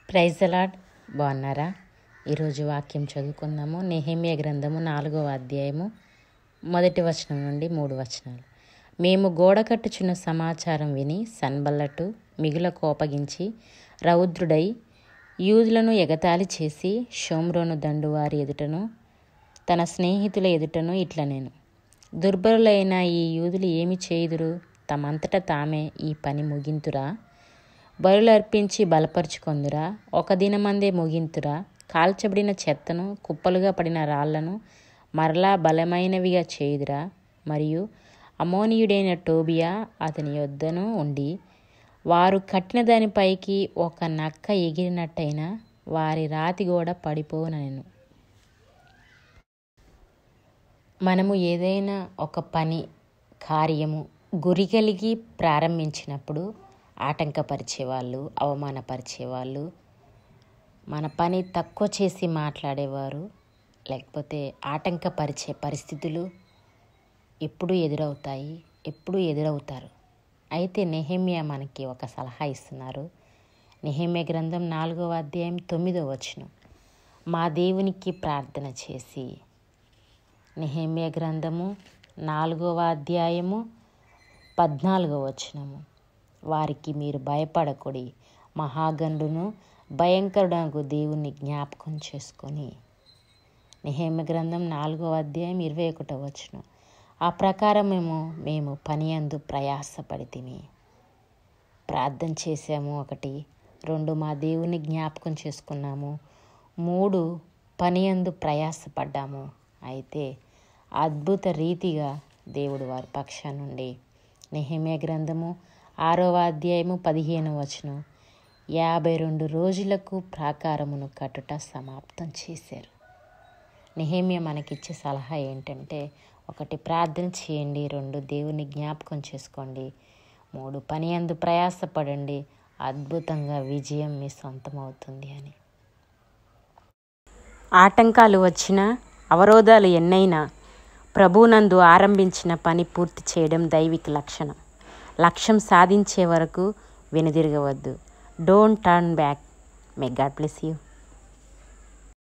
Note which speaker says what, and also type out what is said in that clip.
Speaker 1: Praise the lord. బాగున్నారా? ఈరోజు వాక్యం చదువుకుందాము. నెహెమ్యా గ్రంథము 4వ అధ్యాయము 1 వచనం నుండి 3 వచనాలు. మేము గోడ కట్టుచున్న సమాచారం విని సన్బల్లటు మిగుల కోపగించి రౌద్రుడై యూదులను ఎగతాళి చేసి షోమ్రోను దండువారి ఎదుటను తన స్నేహితుల ఎదుటను ఇట్లనేను, దుర్బలులైన ఈ యూదులు ఏమి చేయుదురు? తమంతట తామే ఈ పని ముగింతురా? బలులర్పించి బలపరుచుకొందురా? ఒక దినమందే ముగింతురా? కాల్చబడిన చెత్తను, కుప్పలుగా పడిన రాళ్లను మరలా బలమైనవిగా చేయుదురా? మరియు అమోనీయుడైన టోబియా అతని యొద్దను ఉండి వారు కట్టిన దానిపైకి ఒక నక్క ఎగిరినట్టయినా వారి రాతి గోడ పడిపోనెను. మనము ఏదైనా ఒక పని, కార్యము గురి కలిగి ప్రారంభించినప్పుడు ఆటంకపరిచేవాళ్ళు, అవమానపరిచేవాళ్ళు, మన పని తక్కువ చేసి మాట్లాడేవారు, లేకపోతే ఆటంకపరిచే పరిస్థితులు ఎప్పుడూ ఎదురవుతారు. అయితే నెహెమ్యా మనకి ఒక సలహా ఇస్తున్నారు. నెహెమ్యా గ్రంథం 4వ అధ్యాయం 9వ వచనం, మా దేవునికి ప్రార్థన చేసి. నెహెమ్యా గ్రంథము 4వ అధ్యాయము 14వ వచనము, వారికి మీరు భయపడకుడి, మహాగణుడును భయంకరుడగు దేవుని జ్ఞాపకం చేసుకొని. నెహెమ్యా గ్రంథం 4వ అధ్యాయం 21వ వచనం, ఆ ప్రకారమేమో మేము పని యందు ప్రయాసపడితిమి. ప్రార్థన చేసాము 1, 2 మా దేవుని జ్ఞాపకం చేసుకున్నాము, 3 పని యందు ప్రయాసపడ్డాము. అయితే అద్భుత రీతిగా దేవుడు వారి పక్షాన నుండి నెహెమ్యా గ్రంథము 6వ అధ్యాయము 15వ వచనం, 52 రోజులకు ప్రాకారమును కట్టుట సమాప్తం చేశారు. నెహెమ్యా మనకిచ్చే సలహా ఏంటంటే, 1 ప్రార్థన చేయండి, 2 దేవుని జ్ఞాపకం చేసుకోండి, 3 పని యందు ప్రయాసపడండి, అద్భుతంగా విజయం మీ సొంతం అవుతుంది అని. ఆటంకాలు వచ్చినా, అవరోధాలు ఎన్నైనా ప్రభువునందు ఆరంభించిన పని పూర్తి చేయడం దైవిక లక్షణం. లక్ష్యం సాధించే వరకు వెనుదిరగవద్దు. Don't turn back. May God bless you.